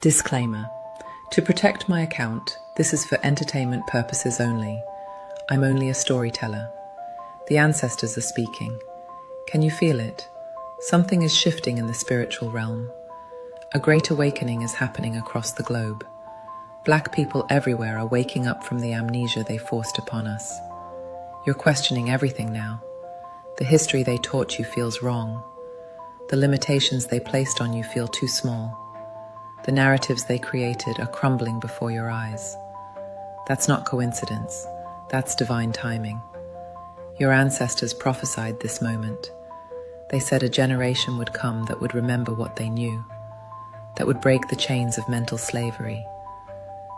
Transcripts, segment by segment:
Disclaimer. To protect my account, this is for entertainment purposes only. I'm only a storyteller. The ancestors are speaking. Can you feel it? Something is shifting in the spiritual realm. A great awakening is happening across the globe. Black people everywhere are waking up from the amnesia they forced upon us. You're questioning everything now. The history they taught you feels wrong. The limitations they placed on you feel too small. The narratives they created are crumbling before your eyes. That's not coincidence. That's divine timing. Your ancestors prophesied this moment. They said a generation would come that would remember what they knew, that would break the chains of mental slavery,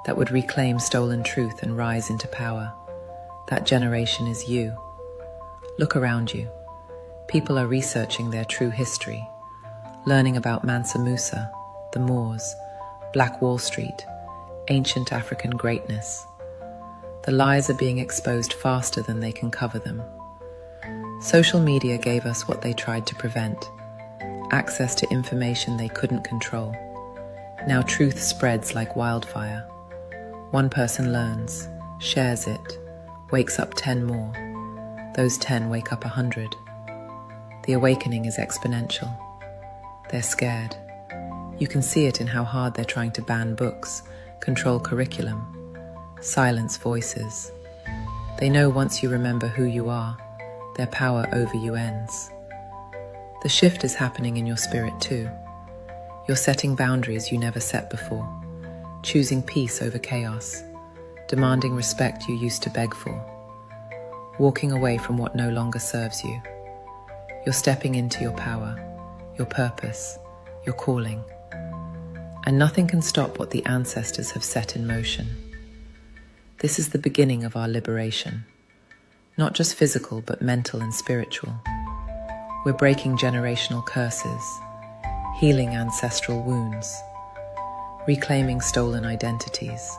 that would reclaim stolen truth and rise into power. That generation is you. Look around you. People are researching their true history, learning about Mansa Musa, the Moors, Black Wall Street, ancient African greatness. The lies are being exposed faster than they can cover them. Social media gave us what they tried to prevent, access to information they couldn't control. Now truth spreads like wildfire. One person learns, shares it, wakes up 10 more. Those 10 wake up 100. The awakening is exponential. They're scared. You can see it in how hard they're trying to ban books, control curriculum, silence voices. They know once you remember who you are, their power over you ends. The shift is happening in your spirit too. You're setting boundaries you never set before, choosing peace over chaos, demanding respect you used to beg for, walking away from what no longer serves you. You're stepping into your power, your purpose, your calling. And nothing can stop what the ancestors have set in motion. This is the beginning of our liberation, not just physical but mental and spiritual. We're breaking generational curses, healing ancestral wounds, reclaiming stolen identities.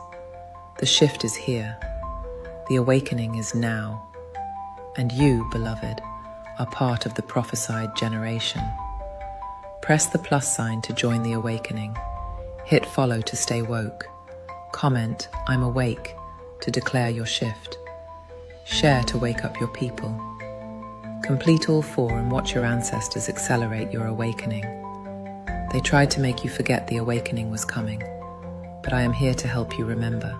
The shift is here. The awakening is now. And you, beloved, are part of the prophesied generation. Press the plus sign to join the awakening. Hit follow to stay woke. Comment, I'm awake, to declare your shift. Share to wake up your people. Complete all 4 and watch your ancestors accelerate your awakening. They tried to make you forget the awakening was coming, but I am here to help you remember.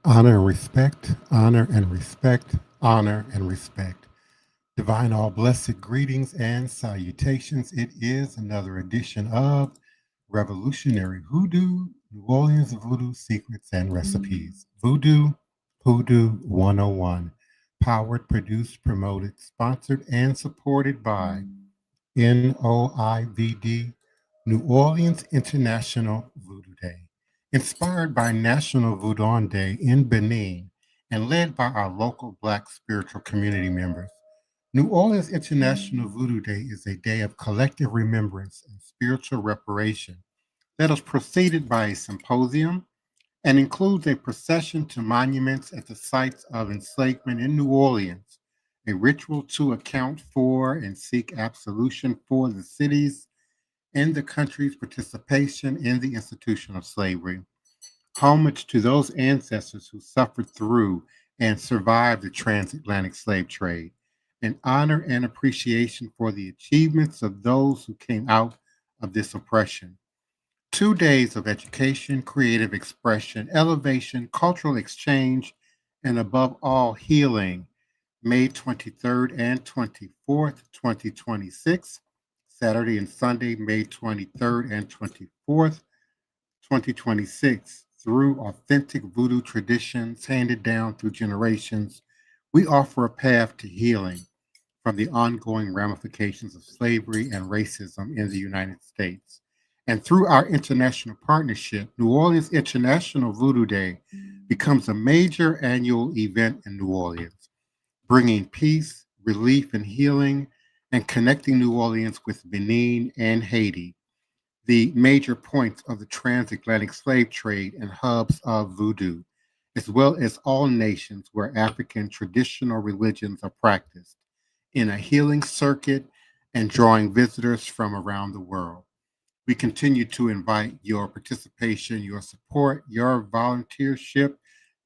Honor and respect, honor and respect, honor and respect. Divine all blessed greetings and salutations. It is another edition of Revolutionary Hoodoo, New Orleans Voodoo Secrets and Recipes. Voodoo Hoodoo 101. Powered, produced, promoted, sponsored, and supported by NOIVD, New Orleans International Voodoo Day, inspired by National Voodoo Day in Benin and led by our local Black spiritual community members. New Orleans International Voodoo Day is a day of collective remembrance and spiritual reparation that is preceded by a symposium and includes a procession to monuments at the sites of enslavement in New Orleans, a ritual to account for and seek absolution for the city's and the country's participation in the institution of slavery, homage to those ancestors who suffered through and survived the transatlantic slave trade, and honor and appreciation for the achievements of those who came out of this oppression. 2 days of education, creative expression, elevation, cultural exchange, and above all, healing. May 23rd and 24th, 2026, Saturday and Sunday, May 23rd and 24th, 2026. Through authentic voodoo traditions handed down through generations, we offer a path to healing from the ongoing ramifications of slavery and racism in the United States. And through our international partnership, New Orleans International Voodoo Day becomes a major annual event in New Orleans, bringing peace, relief, and healing, and connecting New Orleans with Benin and Haiti, the major points of the transatlantic slave trade and hubs of voodoo, as well as all nations where African traditional religions are practiced, in a healing circuit and drawing visitors from around the world. We continue to invite your participation, your support, your volunteership,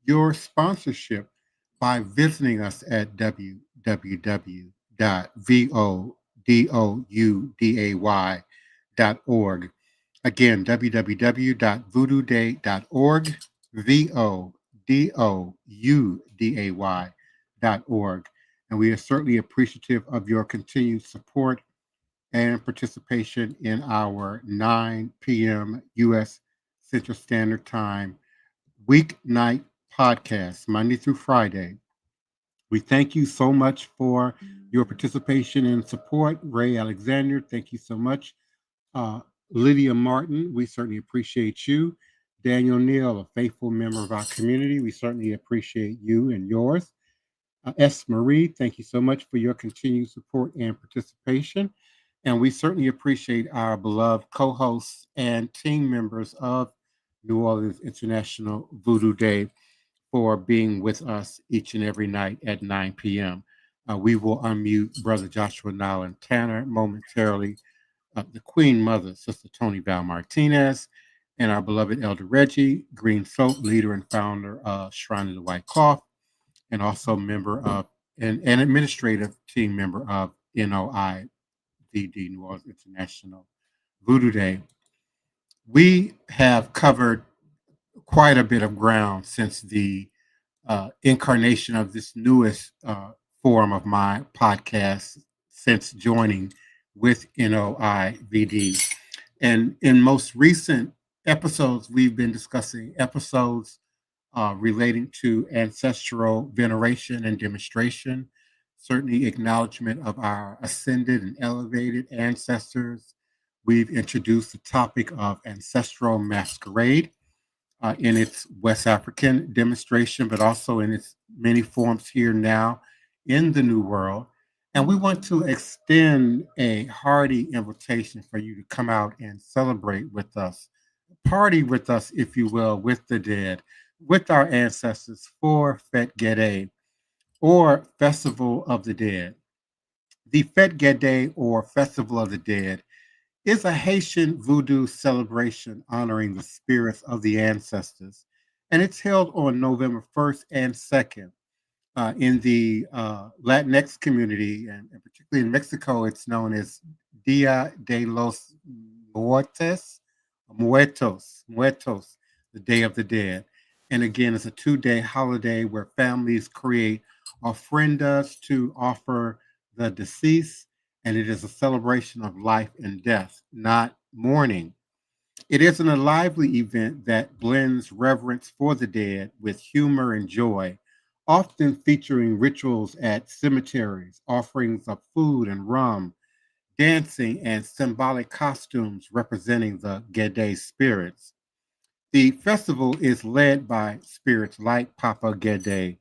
your sponsorship by visiting us at www.vodouday.org. Again, www.voodooday.org, VODOUDAY.org. And we are certainly appreciative of your continued support and participation in our 9 p.m. U.S. Central Standard Time weeknight podcast, Monday through Friday. We thank you so much for your participation and support. Ray Alexander, thank you so much. Uh, Lydia Martin, we certainly appreciate you. Daniel Neal, a faithful member of our community, we certainly appreciate you and yours. S. Marie, thank you so much for your continued support and participation. And we certainly appreciate our beloved co hosts and team members of New Orleans International Voodoo Day for being with us each and every night at 9 p.m. We will unmute Brother Joshua Nylan Tanner momentarily, the Queen Mother, Sister Toni Val Martinez, and our beloved Elder Reggie, Green Soap, leader and founder of Shrine of the White Cloth, and also member of and administrative team member of NOIVD, New Orleans International Voodoo Day. We have covered quite a bit of ground since the incarnation of this newest form of my podcast since joining with NOIVD. And in most recent episodes, we've been discussing episodes relating to ancestral veneration and demonstration, certainly acknowledgement of our ascended and elevated ancestors. We've introduced the topic of ancestral masquerade in its West African demonstration, but also in its many forms here now in the New World. And we want to extend a hearty invitation for you to come out and celebrate with us, party with us, if you will, with the dead, with our ancestors for Fête Gede or Festival of the Dead. The Fête Gede or Festival of the Dead is a Haitian voodoo celebration honoring the spirits of the ancestors, and it's held on November 1st and 2nd. In the Latinx community, and particularly in Mexico, it's known as Dia de los Muertos, Muertos, the Day of the Dead. And again, it's a 2-day holiday where families create ofrendas to offer the deceased, and it is a celebration of life and death, not mourning. It is a lively event that blends reverence for the dead with humor and joy, often featuring rituals at cemeteries, offerings of food and rum, dancing, and symbolic costumes representing the Gede spirits. The festival is led by spirits like Papa Gede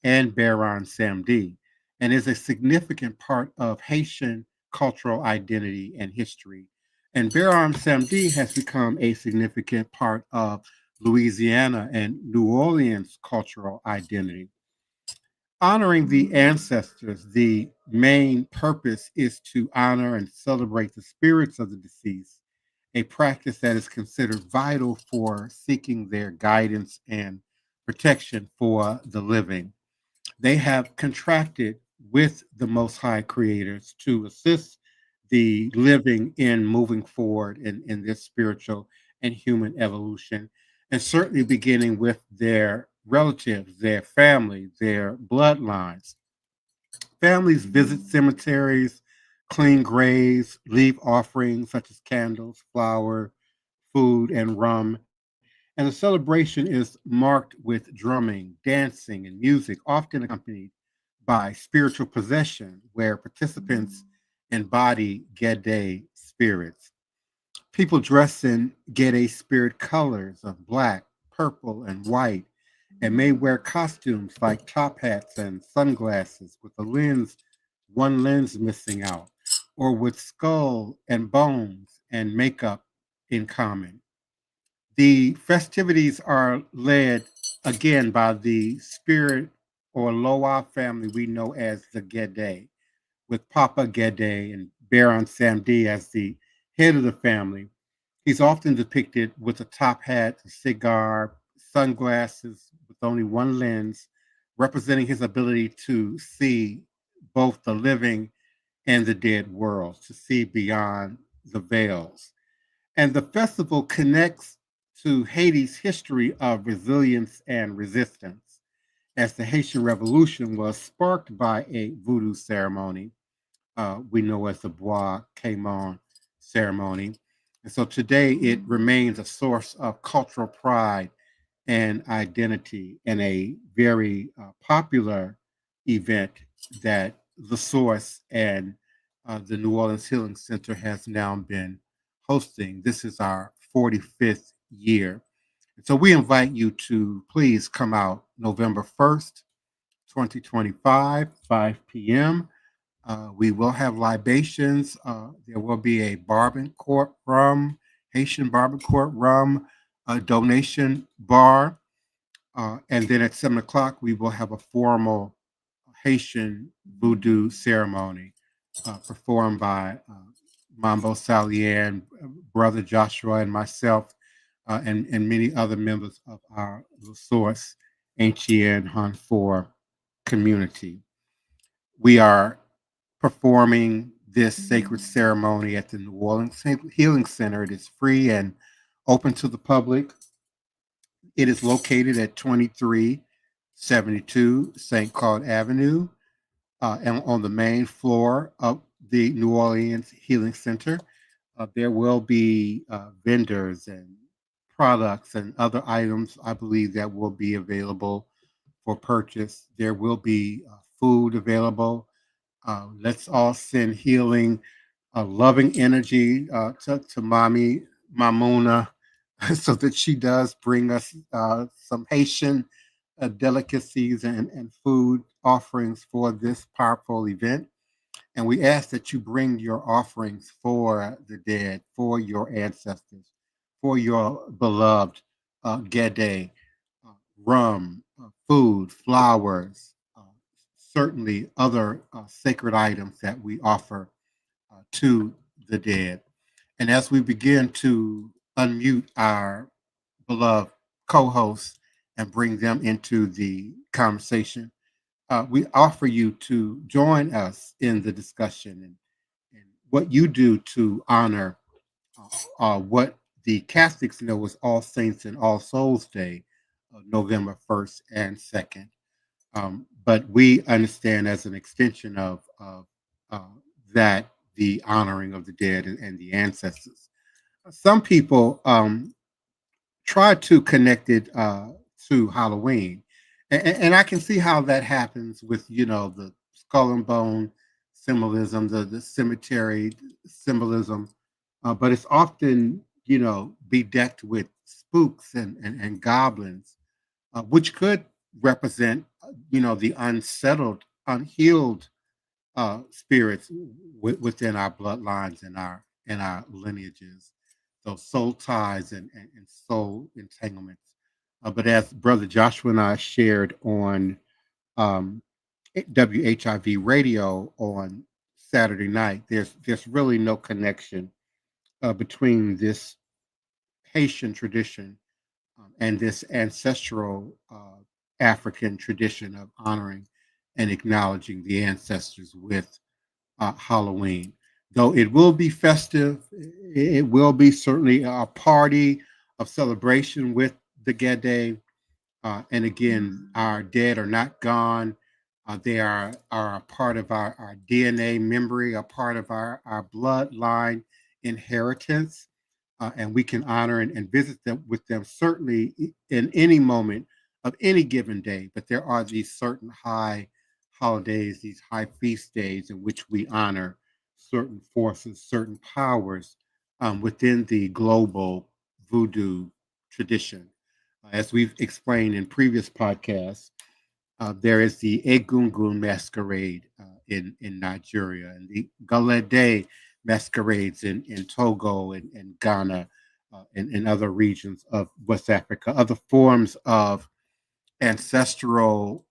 and Baron Samedi and is a significant part of Haitian cultural identity and history. And Baron Samedi has become a significant part of Louisiana and New Orleans cultural identity. Honoring the ancestors, the main purpose is to honor and celebrate the spirits of the deceased, a practice that is considered vital for seeking their guidance and protection for the living. They have contracted with the Most High creators to assist the living in moving forward in this spiritual and human evolution, and certainly beginning with their relatives, their family, their bloodlines. Families visit cemeteries, clean graves, leave offerings such as candles, flour, food, and rum. And the celebration is marked with drumming, dancing, and music, often accompanied by spiritual possession, where participants embody Gede spirits. People dress in Gede spirit colors of black, purple, and white, and may wear costumes like top hats and sunglasses with one lens missing out, or with skull and bones and makeup in common. The festivities are led again by the spirit or Loa family we know as the Gede, with Papa Gede and Baron Samdi as the head of the family. He's often depicted with a top hat, a cigar, sunglasses with only one lens, representing his ability to see both the living and the dead worlds, to see beyond the veils. And the festival connects to Haiti's history of resilience and resistance, as the Haitian Revolution was sparked by a voodoo ceremony we know as the Bois Caimon ceremony. And so today it remains a source of cultural pride and identity, and a very popular event that the Source and the New Orleans Healing Center has now been hosting. This is our 45th year. And so we invite you to please come out November 1st, 2025, 5 p.m. We will have libations. There will be a Barbancourt rum, Haitian Barbancourt rum donation bar. And then at 7 o'clock, we will have a formal Haitian voodoo ceremony performed by Mambo Salian, Brother Joshua, and myself, and many other members of our La Source Ancien Hanfor community. We are performing this sacred ceremony at the New Orleans Healing Center. It is free and open to the public. It is located at 2372 St. Claude Avenue, and on the main floor of the New Orleans Healing Center. There will be vendors and products and other items, I believe, that will be available for purchase. There will be food available. Let's all send healing, loving energy to Mommy Mamuna, so that she does bring us some Haitian delicacies and food offerings for this powerful event. And we ask that you bring your offerings for the dead, for your ancestors, for your beloved Gede, rum, food, flowers, certainly other sacred items that we offer to the dead. And as we begin to unmute our beloved co hosts and bring them into the conversation, we offer you to join us in the discussion, and what you do to honor what the Catholics know as All Saints and All Souls Day, November 1st and 2nd. But we understand as an extension of uh, that the honoring of the dead and the ancestors. Some people try to connect it to Halloween, and I can see how that happens with the skull and bone symbolism, the cemetery symbolism, but it's often bedecked with spooks and goblins, which could represent the unsettled, unhealed spirits within our bloodlines and our lineages, those soul ties and soul entanglements. But as Brother Joshua and I shared on um, WHIV radio on Saturday night, there's really no connection between this Haitian tradition and this ancestral African tradition of honoring and acknowledging the ancestors with Halloween. Though it will be festive, it will be certainly a party of celebration with the Gede. And again, our dead are not gone. They are a part of our DNA memory, a part of our bloodline inheritance. And we can honor and visit them with them certainly in any moment of any given day. But there are these certain high holidays, these high feast days in which we honor certain forces, certain powers within the global voodoo tradition. As we've explained in previous podcasts, there is the Egungun masquerade in Nigeria and the Galede masquerades in Togo and Ghana and other regions of West Africa, other forms of ancestral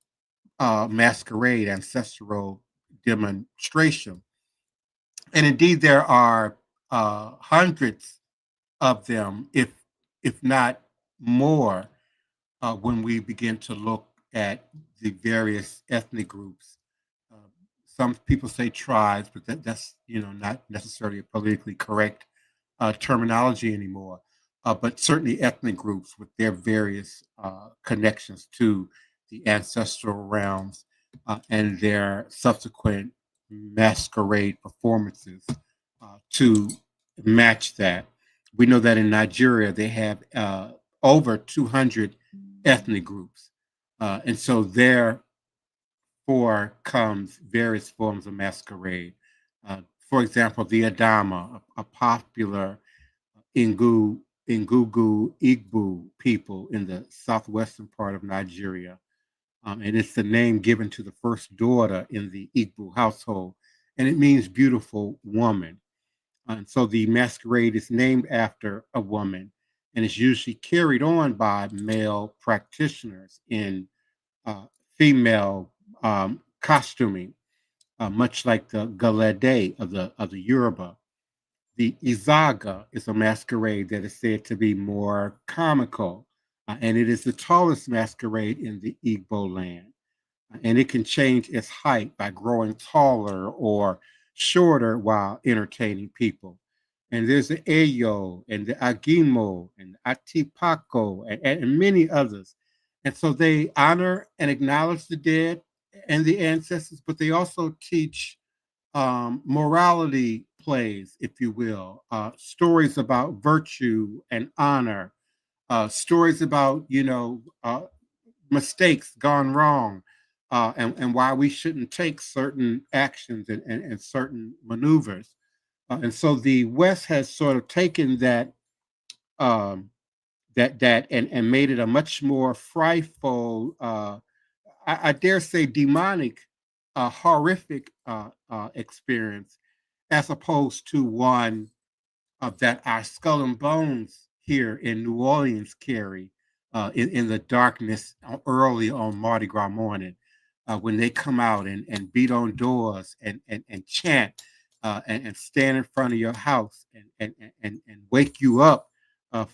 masquerade, ancestral demonstration. And indeed, there are hundreds of them, if not more, when we begin to look at the various ethnic groups. Uh, some people say tribes, but that's not necessarily a politically correct terminology anymore. But certainly ethnic groups with their various connections to the ancestral realms and their subsequent masquerade performances to match that. We know that in Nigeria they have over 200 ethnic groups. And so therefore comes various forms of masquerade. For example, the Adama, a popular Ngugu Igbo people in the southwestern part of Nigeria. And it's the name given to the first daughter in the Igbo household. And it means beautiful woman. And so the masquerade is named after a woman and is usually carried on by male practitioners in female costuming, much like the galade of the Yoruba. The Izaga is a masquerade that is said to be more comical, and it is the tallest masquerade in the Igbo land. And it can change its height by growing taller or shorter while entertaining people. And there's the Eyo and the Agimo and the Atipako and many others. And so they honor and acknowledge the dead and the ancestors, but they also teach morality plays, if you will, stories about virtue and honor, stories about, mistakes gone wrong, and why we shouldn't take certain actions and certain maneuvers. And so the West has sort of taken um, that and made it a much more frightful, I dare say, demonic, horrific experience, as opposed to one that our skull and bones here in New Orleans carry in the darkness early on Mardi Gras morning when they come out and beat on doors and chant and stand in front of your house and wake you up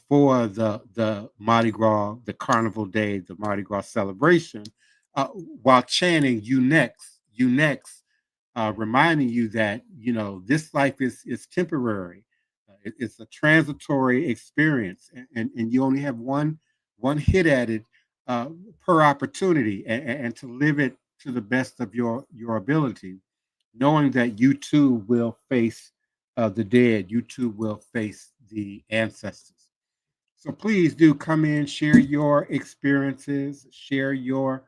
for the Mardi Gras, the Carnival Day, the Mardi Gras celebration, while chanting "You next, you next," reminding you that this life is temporary. It's a transitory experience, and you only have one hit at it per opportunity, and to live it to the best of your ability, knowing that you too will face the dead, you too will face the ancestors. So please do come in, share your experiences, share your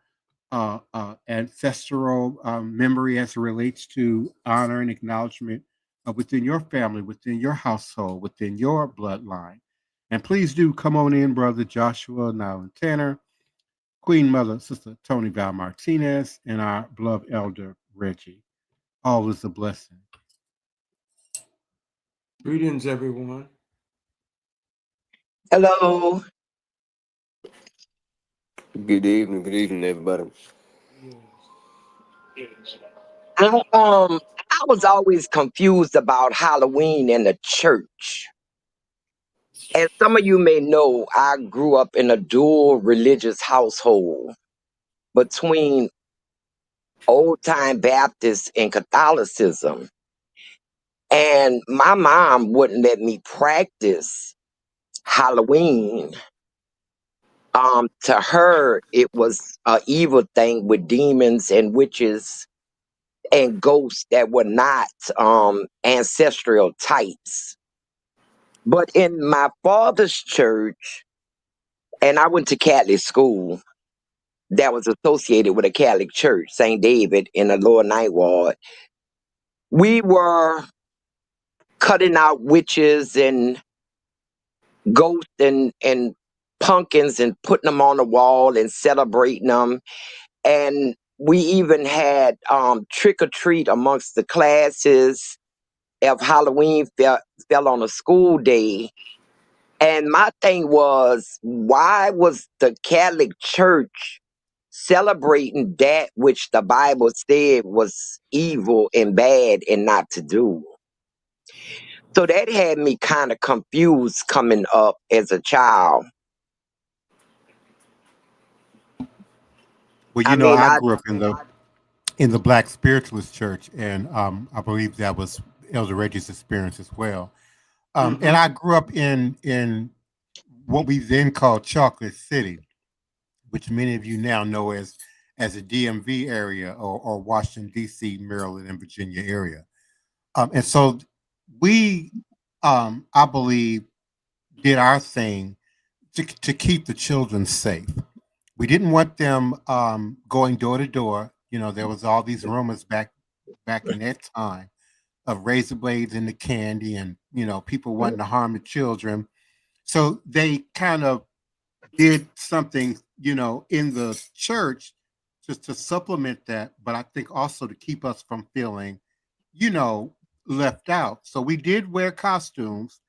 ancestral memory as it relates to honor and acknowledgement within your family, within your household, within your bloodline. And please do come on in, Brother Joshua, Nylan Tanner, Queen Mother, Sister Toni Val Martinez, and our beloved Elder Reggie. All is a blessing. Greetings, everyone. Hello. Good evening, everybody. I was always confused about Halloween in the church. As some of you may know, I grew up in a dual religious household between old time Baptist and Catholicism. And my mom wouldn't let me practice Halloween. To her, it was an evil thing with demons and witches and ghosts that were not ancestral types. But in my father's church, and I went to Catholic school that was associated with a Catholic church, St. David in the Lower Ninth Ward, we were cutting out witches and ghosts and pumpkins and putting them on the wall and celebrating them. And we even had trick or treat amongst the classes if Halloween fell on a school day. And my thing was, why was the Catholic Church celebrating that which the Bible said was evil and bad and not to do? So that had me kind of confused coming up as a child. Well, I mean, I grew up in the Black Spiritualist Church, and I believe that was Elder Reggie's experience as well. And I grew up in what we then called Chocolate City, which many of you now know as a DMV area, or Washington D.C., Maryland, and Virginia area. And so we, I believe, did our thing to keep the children safe. We didn't want them going door to door. There was all these rumors back in that time of razor blades in the candy, and people wanting to harm the children. So they kind of did something, in the church just to supplement that, but I think also to keep us from feeling, left out. So we did wear costumes.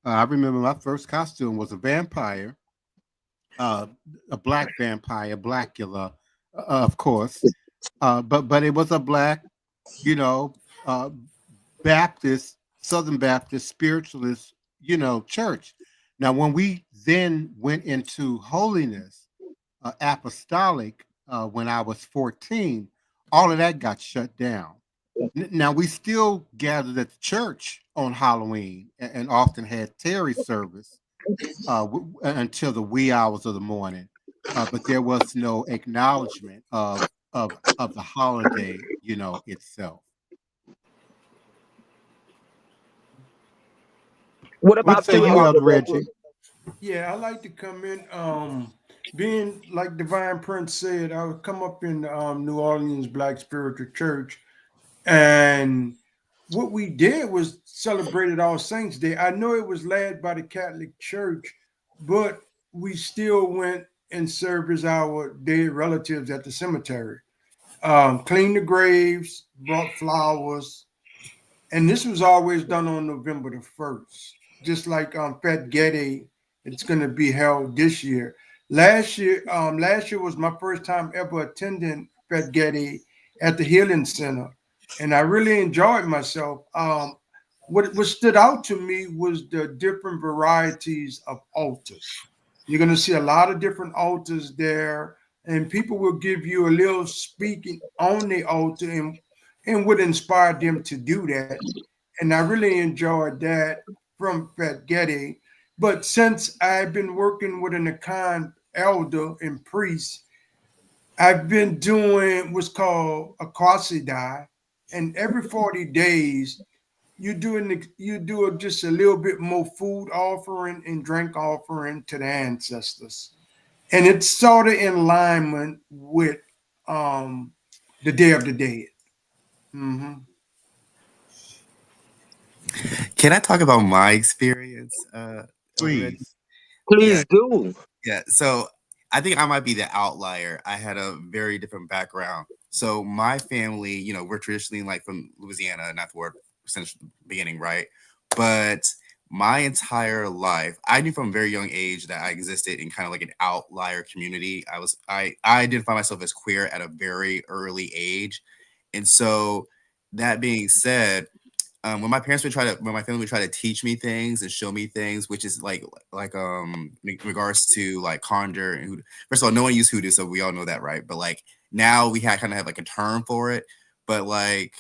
I remember my first costume was a vampire, a black vampire, Blackula, of course. But it was a black, uh, Baptist, Southern Baptist, Spiritualist, church. Now, when we then went into holiness, apostolic, when I was 14, all of that got shut down. Now, we still gathered at the church on Halloween and often had Terry service until the wee hours of the morning, but there was no acknowledgement of the holiday, itself. what What about say you, you, Elder Elder Reggie? Reggie? Yeah, I like to come in. Being like Divine Prince said, I would come up in New Orleans Black Spiritual Church, and what we did was celebrated All Saints Day. I know it was led by the Catholic Church, but we still went and serviced our dead relatives at the cemetery. Cleaned the graves, brought flowers, and this was always done on November the 1st. Just like Fat Getty, it's going to be held this year. Last year was my first time ever attending Fat Getty at the Healing Center, and I really enjoyed myself. What stood out to me was the different varieties of altars. You're going to see a lot of different altars there, and people will give you a little speaking on the altar and would inspire them to do that. And I really enjoyed that from Fat Getty. But since I've been working with an account elder and priest, I've been doing what's called a Kwasi, and every 40 days you do just a little bit more food offering and drink offering to the ancestors, and it's sort of in alignment with the Day of the Dead. Mm-hmm. Can I talk about my experience? Please. Please do. Yeah. So I think I might be the outlier. I had a very different background. So my family, you know, we're traditionally like from Louisiana, not the word since the beginning, right? But my entire life, I knew from a very young age that I existed in kind of like an outlier community. I identify myself as queer at a very early age. And so that being said, when my family would try to teach me things and show me things, which is like in regards to like conjure and hoodoo. First of all, no one used hoodoo, so we all know that, right? But like now we kind of have like a term for it. But like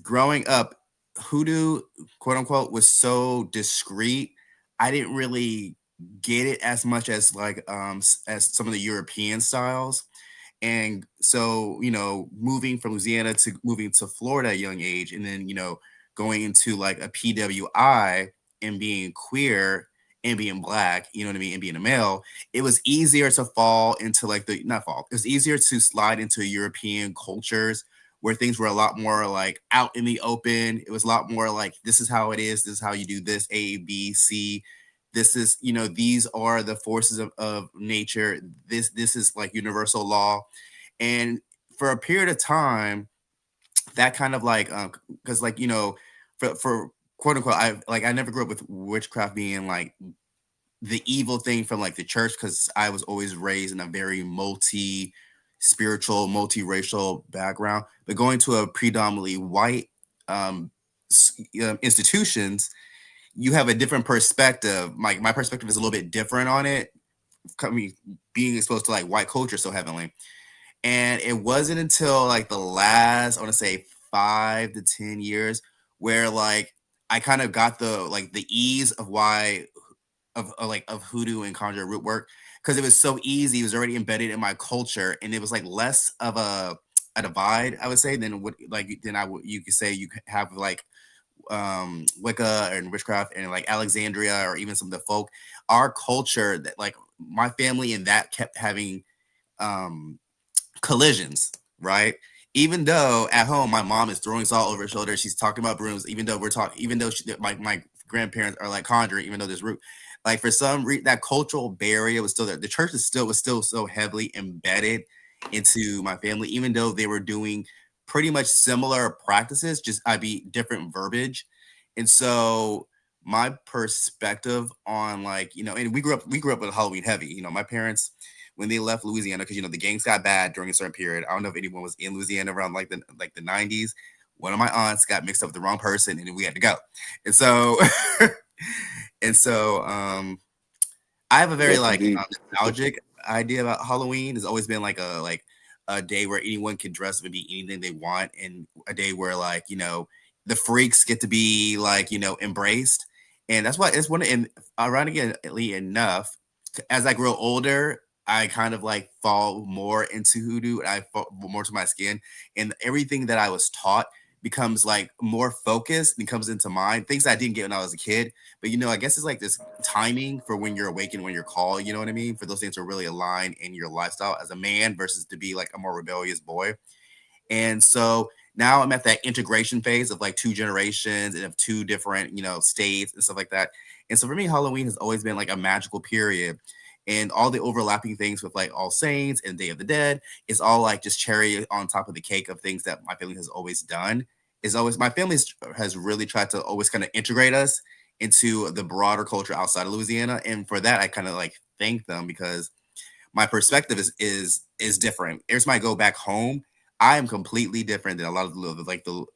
growing up, hoodoo, quote unquote, was so discreet. I didn't really get it as much as like as some of the European styles. And so, you know, moving from Louisiana to moving to Florida at a young age, and then, you know, going into like a PWI and being queer and being black, you know what I mean, and being a male, it was easier to fall into like it was easier to slide into European cultures where things were a lot more like out in the open. It was a lot more like, this is how it is. This is how you do this, A, B, C. This is, you know, these are the forces of nature. This is like universal law. And for a period of time, that kind of like, because like, you know, for quote unquote, I never grew up with witchcraft being like the evil thing from like the church, because I was always raised in a very spiritual, multiracial background. But going to a predominantly white institutions, you have a different perspective. My perspective is a little bit different on it, being exposed to like white culture so heavily. And it wasn't until like the last, I want to say 5 to 10 years, where like I kind of got the ease of why of hoodoo and conjure root work, because it was so easy. It was already embedded in my culture, and it was like less of a divide, I would say, than what you could say you have like Wicca and witchcraft and like Alexandria or even some of the folk. Our culture, that like my family and that kept having collisions, right? Even though at home my mom is throwing salt over her shoulder, she's talking about brooms. Even though my grandparents are like conjuring, even though there's root, like for some reason that cultural barrier was still there. The church was still so heavily embedded into my family, even though they were doing pretty much similar practices, just I'd be different verbiage. And so my perspective on like, you know, and we grew up with Halloween heavy. You know, my parents, when they left Louisiana, because you know the gangs got bad during a certain period. I don't know if anyone was in Louisiana around like the 90s. One of my aunts got mixed up with the wrong person, and we had to go. And so, I have a very nostalgic idea about Halloween. It's always been like a day where anyone can dress and be anything they want, and a day where like, you know, the freaks get to be like, you know, embraced. And that's why it's and ironically enough, as I grow older, I kind of like fall more into hoodoo, and I fall more to my skin, and everything that I was taught becomes like more focused and comes into mind. Things I didn't get when I was a kid. But you know, I guess it's like this timing for when you're awake and when you're called, you know what I mean? For those things to really align in your lifestyle as a man versus to be like a more rebellious boy. And so now I'm at that integration phase of like 2 generations and of 2 different, you know, states and stuff like that. And so for me, Halloween has always been like a magical period. And all the overlapping things with like All Saints and Day of the Dead is all like just cherry on top of the cake of things that my family has always done. My family has really tried to always kind of integrate us into the broader culture outside of Louisiana. And for that, I kind of like thank them, because my perspective is different. Every time I go back home, I am completely different than a lot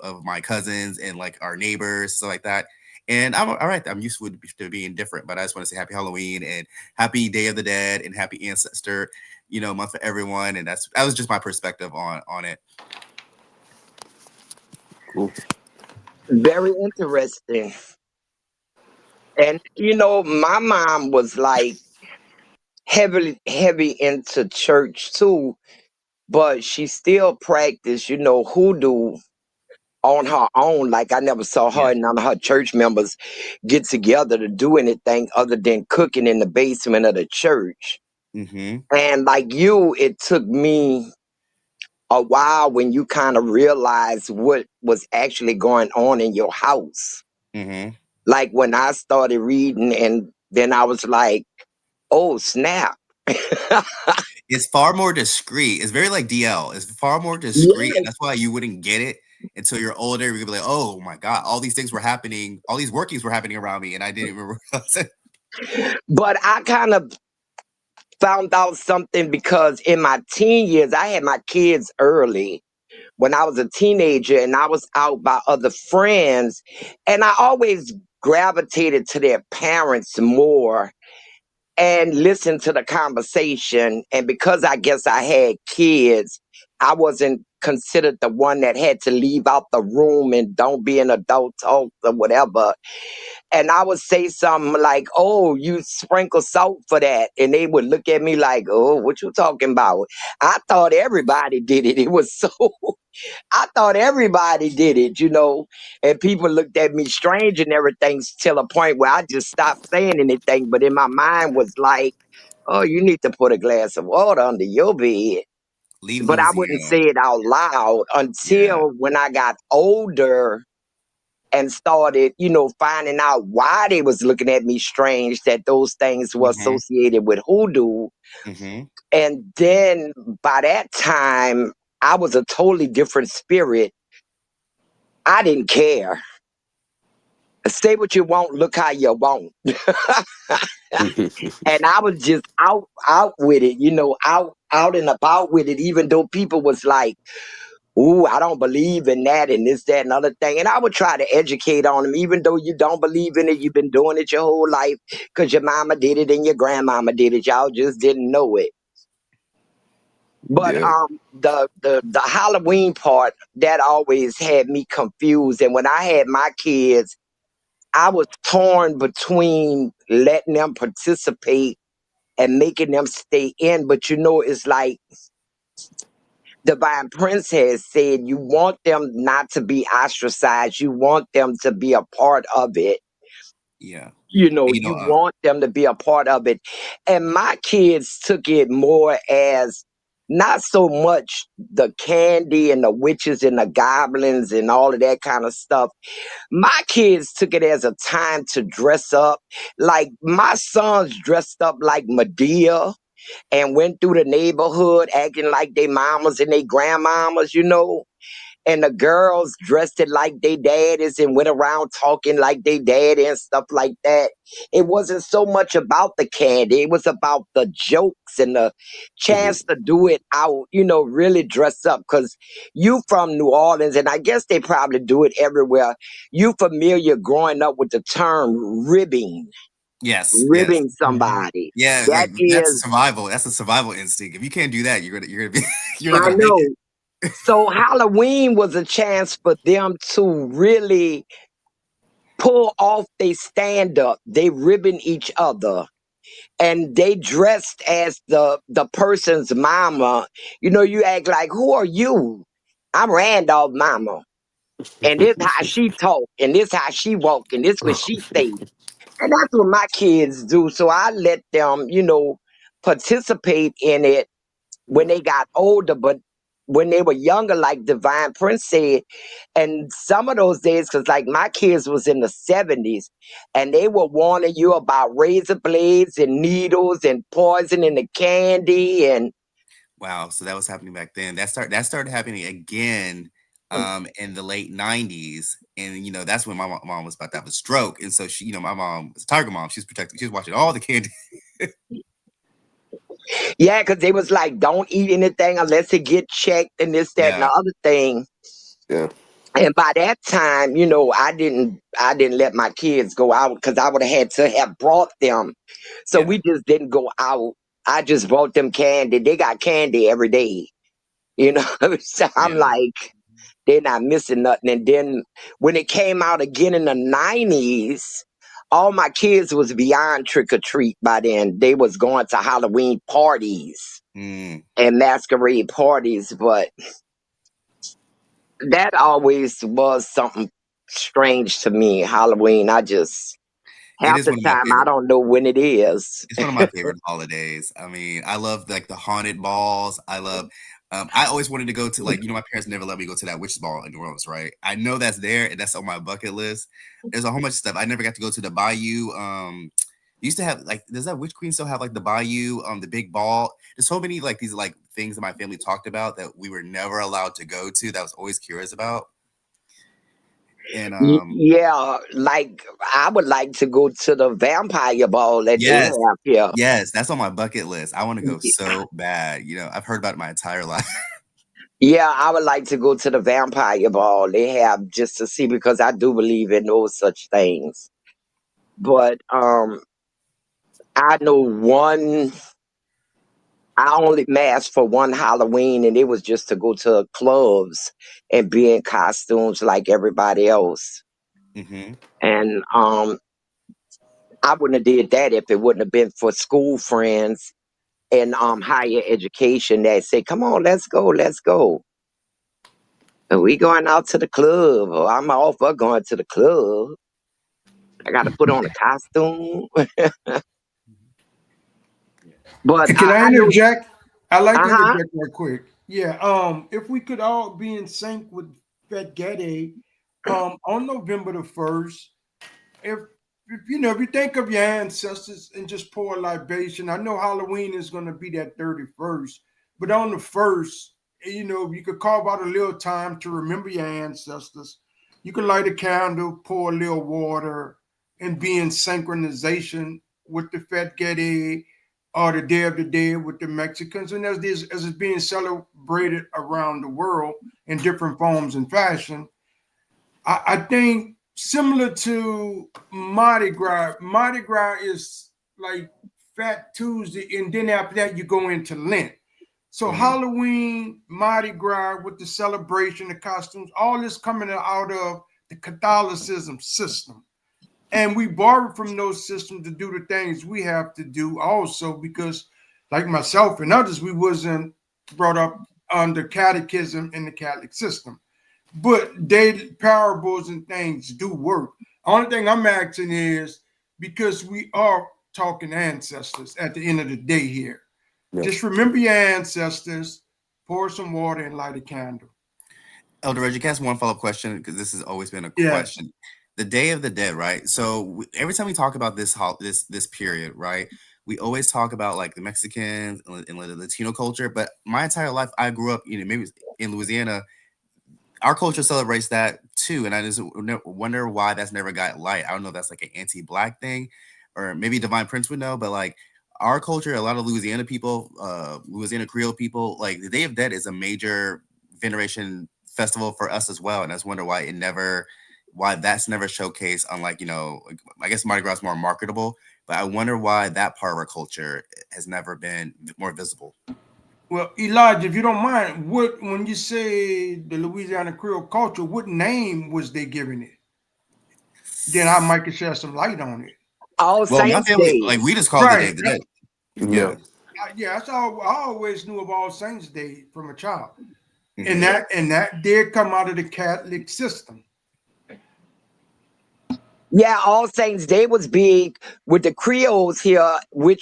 of my cousins and like our neighbors, stuff like that. And I'm all right. I'm used to being different, but I just want to say happy Halloween and happy Day of the Dead and happy Ancestor, you know, month for everyone. And that was just my perspective on it. Cool. Very interesting. And you know, my mom was like heavy into church too, but she still practiced, hoodoo on her own. Like, I never saw her and none of her church members get together to do anything other than cooking in the basement of the church. Mm-hmm. And like you, it took me a while when you kind of realize what was actually going on in your house. Mm-hmm. Like when I started reading, and then I was like, oh, snap. It's far more discreet. It's very like DL. It's far more discreet. Yeah. That's why you wouldn't get it until you're older. You're gonna be like, oh my God, all these things were happening, all these workings were happening around me, and I didn't even realize it. But I kind of found out something because in my teen years, I had my kids early when I was a teenager, and I was out by other friends, and I always gravitated to their parents more and listened to the conversation. And because I guess I had kids, I wasn't considered the one that had to leave out the room and don't be an adult talk or whatever. And I would say something like, oh, you sprinkle salt for that. And they would look at me like, oh, what you talking about? I thought everybody did it. It was so, I thought everybody did it, and people looked at me strange and everything till a point where I just stopped saying anything. But in my mind was like, oh, you need to put a glass of water under your bed. Leave But I wouldn't Louisiana. say it out loud until when I got older and started, finding out why they was looking at me strange, that those things were Mm-hmm. associated with hoodoo. Mm-hmm. And then by that time, I was a totally different spirit. I didn't care. Say what you want, look how you want. And I was just out with it, out and about with it, even though people was like, ooh, I don't believe in that and this, that, and other thing. And I would try to educate on them, even though you don't believe in it, you've been doing it your whole life because your mama did it and your grandmama did it. Y'all just didn't know it. But the Halloween part, that always had me confused. And when I had my kids, I was torn between letting them participate and making them stay in. But it's like Divine Prince has said, you want them not to be ostracized. You want them to be a part of it. Yeah. You want them to be a part of it. And my kids took it more as not so much the candy and the witches and the goblins and all of that kind of stuff. My kids took it as a time to dress up. Like my sons dressed up like Medea and went through the neighborhood acting like they mamas and they grandmamas, and the girls dressed it like they daddies and went around talking like they daddy and stuff like that. It wasn't so much about the candy. It was about the jokes and the chance to do it out, really dress up. Because you from New Orleans, and I guess they probably do it everywhere. You familiar growing up with the term ribbing. Yes. Ribbing somebody. Yeah, That like that's is, survival. That's a survival instinct. If you can't do that, you're gonna be you're not I gonna make know. it. So Halloween was a chance for them to really pull off they stand up. They ribbon each other. And they dressed as the person's mama. You act like, who are you? I'm Randolph's mama. And this how she talk. And this how she walk. And this what she say. And that's what my kids do. So I let them, participate in it when they got older. But when they were younger, like Divine Prince said, and some of those days, because like my kids was in the 70s, and they were warning you about razor blades and needles and poison in the candy. And Wow, so that was happening back then. That started happening again in the late 90s. And that's when my mom was about to have a stroke. And so she, my mom was a tiger mom. She's protecting, she's watching all the candy. yeah, because they was like, don't eat anything unless it get checked and this, that, and the other thing. Yeah. And by that time, I didn't let my kids go out because I would have had to have brought them. So we just didn't go out. I just brought them candy. They got candy every day, So I'm like, they're not missing nothing. And then when it came out again in the 90s, all my kids was beyond trick or treat by then. They was going to Halloween parties Mm. and masquerade parties, but that always was something strange to me. Halloween, I just It half is the one of my time I favorite. don't know when it is. It's one of my favorite holidays. I mean, I love like the haunted balls. I love. I always wanted to go to like my parents never let me go to that witch ball in New Orleans, right? I know that's there and that's on my bucket list. There's a whole bunch of stuff. I never got to go to the Bayou. Used to have like, does that Witch Queen still have like the Bayou, the big ball? There's so many like these like things that my family talked about that we were never allowed to go to. That I was always curious about. And Yeah, like I would like to go to the vampire ball that they yes, have here. yes, that's on my bucket list. I want to go so bad. I've heard about it my entire life. Yeah, I would like to go to the vampire ball they have just to see because I do believe in those such things. But I know one. I only masked for one Halloween, and it was just to go to clubs and be in costumes like everybody else. Mm-hmm. And I wouldn't have did that if it wouldn't have been for school friends and higher education that say, "Come on, let's go, let's go." And we going out to the club, or I'm all for going to the club. I got to put on a costume. But Can I I know, interject? I like to uh-huh. interject right quick. Yeah. If we could all be in sync with Fat Gede, on November the 1st, if if you think of your ancestors and just pour a libation. I know Halloween is going to be that 31st, but on the 1st, you could carve out a little time to remember your ancestors. You can light a candle, pour a little water, and be in synchronization with the Fat Gede or the Day of the Dead with the Mexicans, and as it's being celebrated around the world in different forms and fashion. I think similar to Mardi Gras. Mardi Gras is like Fat Tuesday, and then after that you go into Lent. So Halloween, Mardi Gras with the celebration, the costumes, all this coming out of the Catholicism system. And we borrow from those systems to do the things we have to do also because like myself and others, we wasn't brought up under catechism in the Catholic system. But daily parables and things do work. Only thing I'm asking is because we are talking ancestors at the end of the day here. Yeah. Just remember your ancestors, pour some water and light a candle. Elder Reggie, can I ask one follow-up question? Because this has always been a Yes. question. The Day of the Dead, right? So every time we talk about this period, right? We always talk about like the Mexicans and the Latino culture. But my entire life, I grew up, maybe in Louisiana. Our culture celebrates that too, and I just wonder why that's never got light. I don't know if that's like an anti-black thing, or maybe Divine Prince would know. But like our culture, a lot of Louisiana people, Louisiana Creole people, like the Day of Dead is a major veneration festival for us as well. And I just wonder why that's never showcased. Unlike I guess Mardi Gras is more marketable, but I wonder why that part of our culture has never been more visible. Well, Elijah, if you don't mind, when you say the Louisiana Creole culture, what name was they giving it? Then I might could shed some light on it. All Well, my Saints family, Day. like we just call it the Day Right. of the Dead. Yeah. Yeah, that's all. I always knew of All Saints Day from a child, Mhm. and that did come out of the Catholic system. Yeah, All Saints Day was big with the Creoles here, who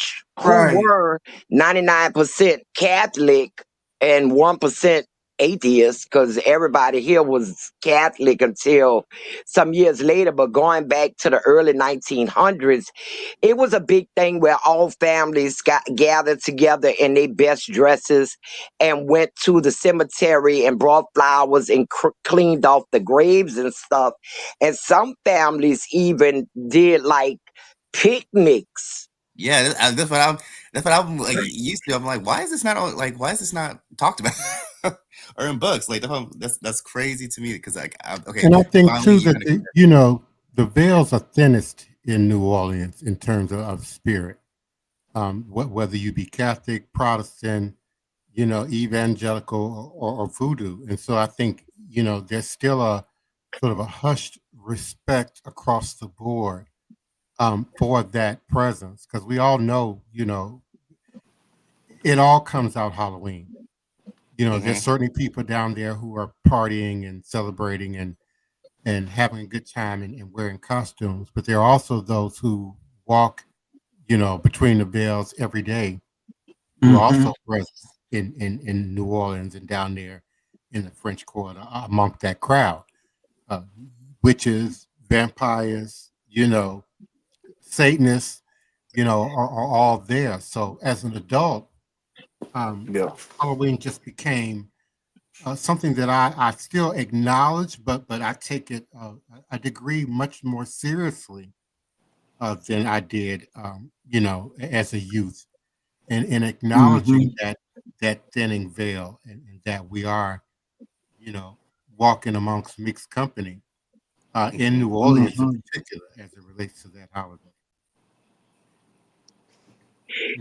Right. were 99% Catholic and 1% atheist, because everybody here was Catholic until some years later. But going back to the early 1900s, it was a big thing where all families got gathered together in their best dresses and went to the cemetery and brought flowers and cleaned off the graves and stuff. And some families even did like picnics. Yeah, that's what I'm like used to. I'm like, why is this not why is this not talked about or in books? Like that's crazy to me because okay. And I think Finally, too you that kind the veils are thinnest in New Orleans in terms of spirit. Whether you be Catholic, Protestant, evangelical or voodoo. And so I think, there's still a sort of a hushed respect across the board for that presence, because we all know, it all comes out Halloween. There's certainly people down there who are partying and celebrating and having a good time and wearing costumes, but there are also those who walk, between the veils every day, who are also present in New Orleans and down there in the French Quarter among that crowd. Witches, vampires, Satanists, are all there. So as an adult, Yeah. Halloween just became something that I still acknowledge, but I take it a degree much more seriously than I did, as a youth, and acknowledging that thinning veil and that we are, walking amongst mixed company in New Orleans in particular as it relates to that holiday.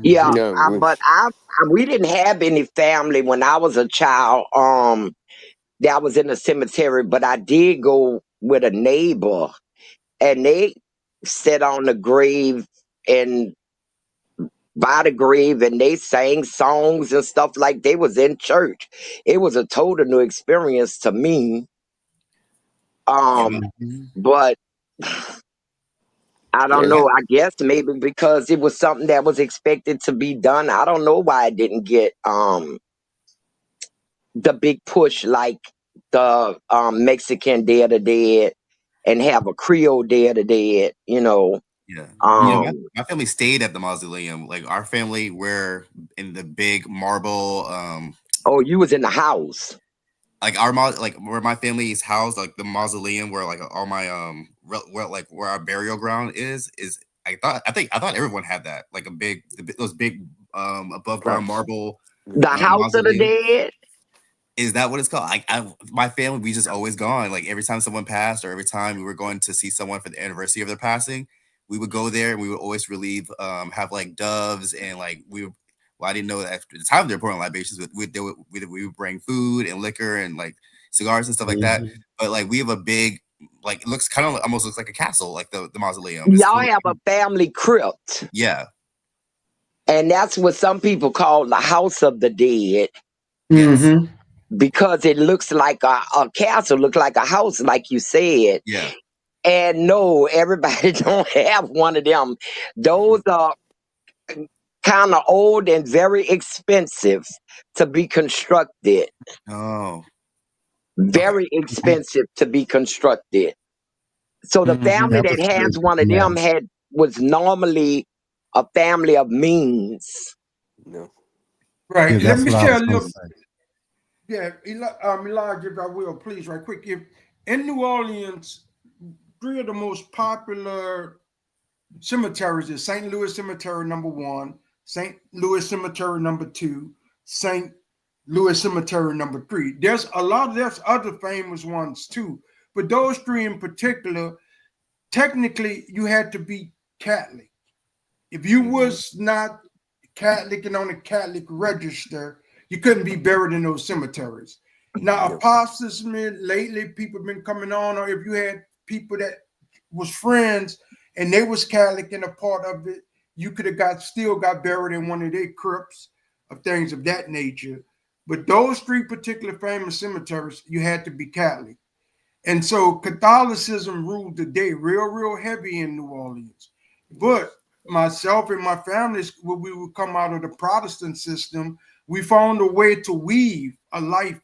Yeah, No, but we didn't have any family when I was a child. That was in the cemetery, but I did go with a neighbor, and they sat on the grave and by the grave, and they sang songs and stuff like they was in church. It was a total new experience to me. But I don't Yeah. know. I guess maybe because it was something that was expected to be done. I don't know why I didn't get the big push like the Mexican Day of the Dead and have a Creole Day of the Dead. Yeah. Um, My family stayed at the mausoleum. Like our family, we're in the big marble, oh, you was in the house. like like where my family is housed, like the mausoleum where like all my where our burial ground is I thought everyone had that, like those big above ground marble The House of the mausoleum. Dead. Is that what it's called? My family, we just always gone. Like every time someone passed, or every time we were going to see someone for the anniversary of their passing, we would go there and we would always have like doves and like well, I didn't know that at the time they're pouring libations. We would bring food and liquor and like cigars and stuff like that. But like we have a big, like it looks kind of almost looks like a castle, like the mausoleum. Y'all have a family crypt. Yeah. And that's what some people call the House of the Dead. Yes. Because it looks like a castle, looks like a house, like you said. Yeah. And no, everybody don't have one of them. Those are kind of old and very expensive to be constructed. Oh. Very expensive to be constructed. So the family that has one of them was normally a family of means. No. Right. Yeah, Let that's me what I share was a going to little. say. Yeah, Elijah, if I will, please, right quick. If in New Orleans, three of the most popular cemeteries is St. Louis Cemetery #1, St. Louis Cemetery #2, St. Louis Cemetery #3. There's other famous ones too, but those three in particular, technically, you had to be Catholic. If you was not Catholic and on the Catholic register, you couldn't be buried in those cemeteries. Now, apostasy, lately people have been coming on, or if you had people that was friends and they was Catholic and a part of it, you could have still got buried in one of their crypts of things of that nature. But those three particular famous cemeteries, you had to be Catholic. And so Catholicism ruled the day real heavy in New Orleans. But myself and my family, when we would come out of the Protestant system, we found a way to weave a life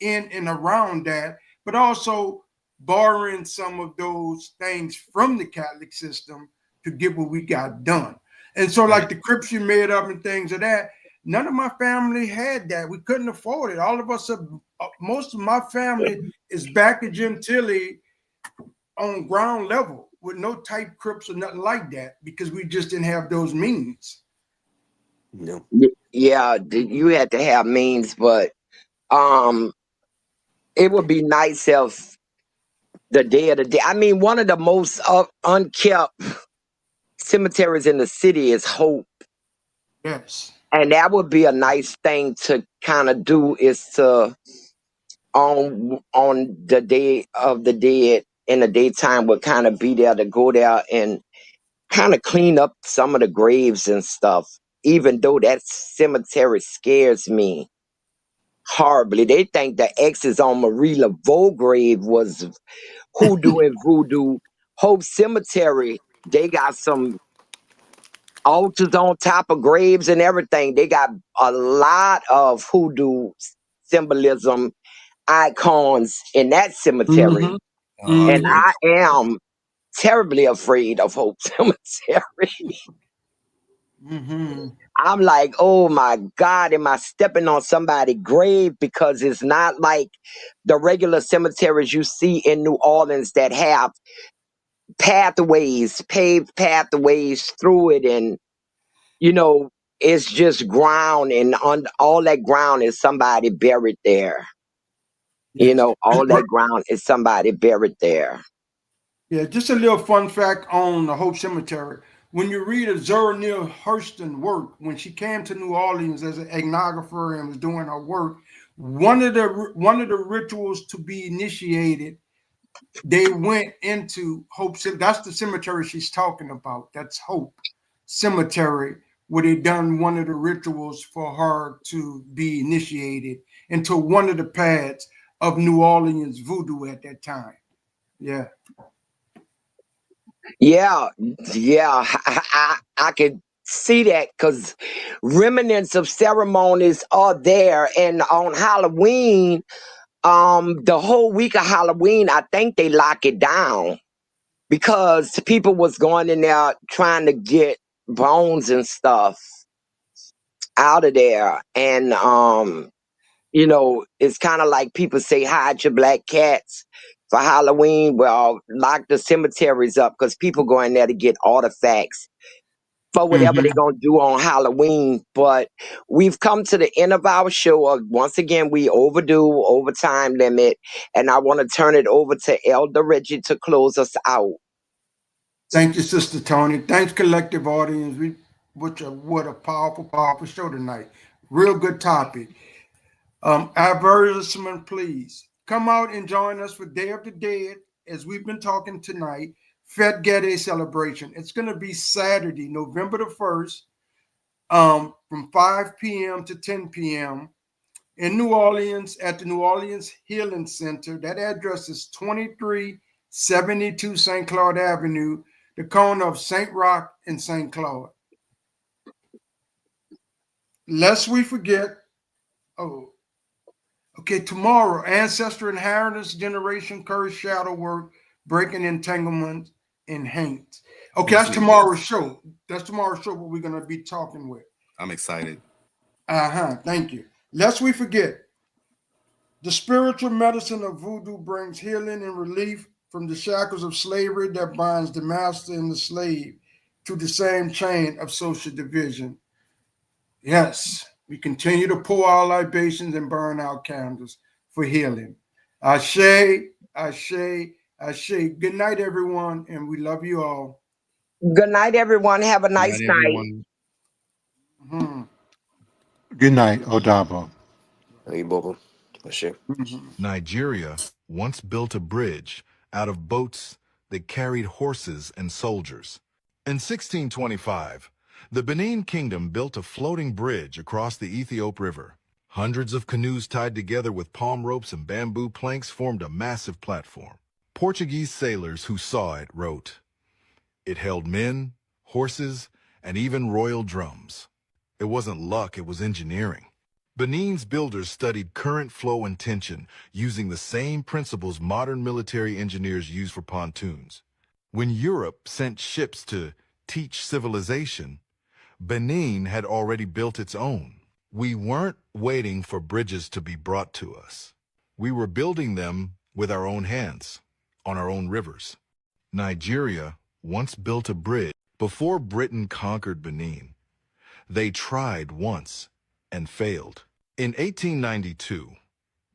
in and around that, but also borrowing some of those things from the Catholic system to get what we got done. And so like the crypts you made up and things of that, none of my family had that. We couldn't afford it. All of us, most of my family is back in Gentilly on ground level with no type crypts or nothing like that because we just didn't have those means. No. Yeah, you had to have means, but it would be nice if the Day of the Dead. I mean, one of the most unkept cemeteries in the city is Hope. Yes. And that would be a nice thing to kind of do, is to on the Day of the Dead in the daytime would kind of be there to go there and kind of clean up some of the graves and stuff, even though that cemetery scares me horribly. They think the X's on Marie Laveau grave was hoodoo and voodoo. Hope Cemetery, they got some altars on top of graves and everything. They got a lot of hoodoo symbolism icons in that cemetery. Oh, And Mm-hmm. I am terribly afraid of Hope Cemetery. Mm-hmm. I'm like, oh my God, am I stepping on somebody's grave? Because it's not like the regular cemeteries you see in New Orleans that have pathways, paved pathways through it. And, you know, it's just ground, and on all that ground is somebody buried there. You Yes. know, all that ground is somebody buried there. Yeah, just a little fun fact on the Hope Cemetery. When you read of Zora Neale Hurston's work, when she came to New Orleans as an ethnographer and was doing her work, one of the rituals to be initiated, they went into Hope Cemetery. That's the cemetery she's talking about. That's Hope Cemetery, where they done one of the rituals for her to be initiated into one of the paths of New Orleans voodoo at that time. Yeah. Yeah, yeah, I could see that because remnants of ceremonies are there. And on Halloween, the whole week of Halloween, I think they lock it down because people was going in there trying to get bones and stuff out of there. And you know, it's kind of like people say hide your black cats for Halloween. Well, lock the cemeteries up because people go in there to get artifacts for whatever Mm-hmm. they're going to do on Halloween. But we've come to the end of our show. Once again, we overdue over time limit. And I want to turn it over to Elder Reggie to close us out. Thank you, Sister Toni. Thanks, collective audience. What a powerful, powerful show tonight. Real good topic. Advertisement, please come out and join us for Day of the Dead, as we've been talking tonight. Fête Gede celebration. It's going to be Saturday, November the 1st, from 5 p.m. to 10 p.m. in New Orleans at the New Orleans Healing Center. That address is 2372 St. Claude Avenue, the corner of St. Roch and St. Claude. Lest we forget, tomorrow, Ancestor Inheritance, Generation Curse, Shadow Work, Breaking Entanglement, and Haints. Okay, that's tomorrow's show. That's tomorrow's show, what we're going to be talking with. I'm excited. Thank you. Lest we forget, the spiritual medicine of voodoo brings healing and relief from the shackles of slavery that binds the master and the slave to the same chain of social division. Yes, we continue to pour our libations and burn our candles for healing. Ashe, ashe, ashe. Good night, everyone, and we love you all. Good night, everyone. Have a nice night. Everyone. Mm-hmm. Good night, Odabo. AYIBOBO. Ashe. Mm-hmm. Nigeria once built a bridge out of boats that carried horses and soldiers. In 1625, the Benin Kingdom built a floating bridge across the Ethiop River. Hundreds of canoes tied together with palm ropes and bamboo planks formed a massive platform. Portuguese sailors who saw it wrote, "It held men, horses, and even royal drums." It wasn't luck, it was engineering. Benin's builders studied current flow and tension, using the same principles modern military engineers use for pontoons. When Europe sent ships to teach civilization, Benin had already built its own. We weren't waiting for bridges to be brought to us. We were building them with our own hands, on our own rivers. Nigeria once built a bridge before Britain conquered Benin. They tried once and failed. In 1892,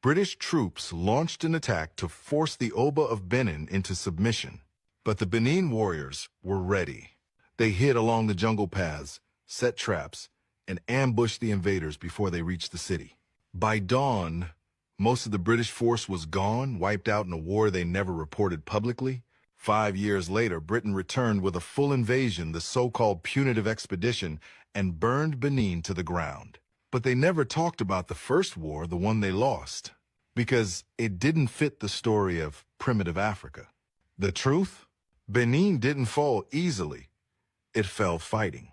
British troops launched an attack to force the Oba of Benin into submission. But the Benin warriors were ready. They hid along the jungle paths, set traps, and ambushed the invaders before they reached the city. By dawn, most of the British force was gone, wiped out in a war they never reported publicly. 5 years later, Britain returned with a full invasion, the so-called punitive expedition, and burned Benin to the ground. But they never talked about the first war, the one they lost, because it didn't fit the story of primitive Africa. The truth? Benin didn't fall easily. It fell fighting.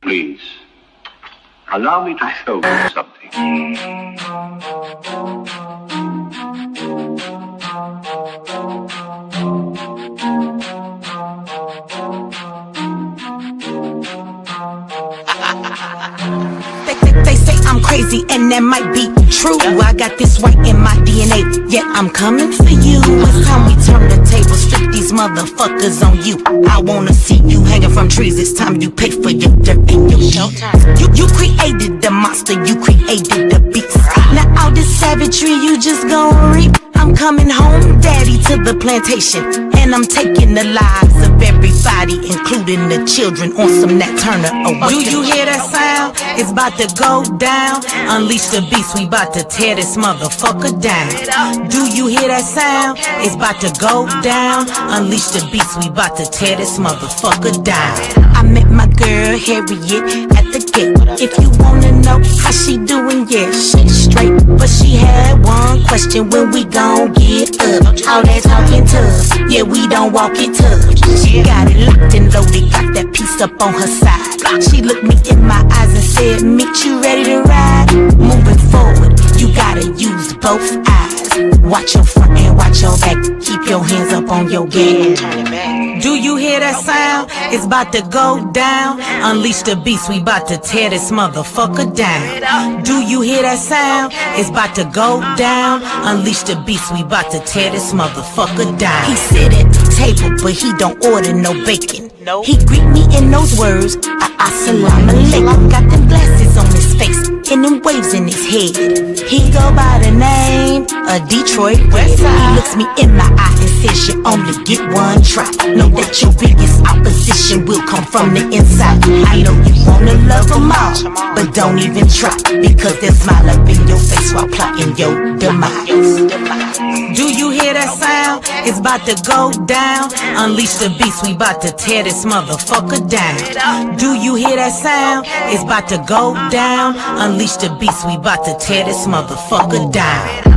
Please, allow me to show you something. They say I'm crazy and that might be true. I got this white in my DNA, yeah, I'm coming for you. It's time we turn the table, strip these motherfuckers on you. I wanna see you hanging from trees, it's time you pay for your dirt and your showtime. You created the monster, you created the beast. Now all this savagery you just gon' reap. I'm coming home, daddy, to the plantation, and I'm taking the lives of everybody, including the children, on some Nat Turner. Do you hear that sound? It's about to go down. Unleash the beast, we about to tear this motherfucker down. Do you hear that sound? It's about to go down. Unleash the beast, we about to tear this motherfucker down. I met my girl Harriet at the gate. If you wanna know how she doing, yeah, she's straight. But she had one question: when we gon' get up? All that talking tough, yeah, we don't walk it tough. She got it locked and loaded, got that piece up on her side. She looked me in my eyes and said, "Meet you ready to ride?" Moving forward, you gotta use both eyes. Watch your front and watch your back. Keep your hands up on your gas. Do you hear that sound? It's about to go down. Unleash the beast, we about to tear this motherfucker down. Do you hear that sound? It's about to go down. Unleash the beast, we about to tear this motherfucker down. He sit at the table, but he don't order no bacon. He greet me in those words, assalamu alaikum. Got them glasses on his face and them waves in his head. He go by the name of Detroit Red. He looks me in my eye and says, "You only get one try. Know that your biggest opposition will come from the inside." I know you wanna love them all, but don't even try, because they'll smile up in your face while plotting your demise. Do you hear that sound? It's about to go down. Unleash the beast, we about to tear this motherfucker down. Do you hear that sound? It's about to go down. Unleash the beast, we about to tear this motherfucker down.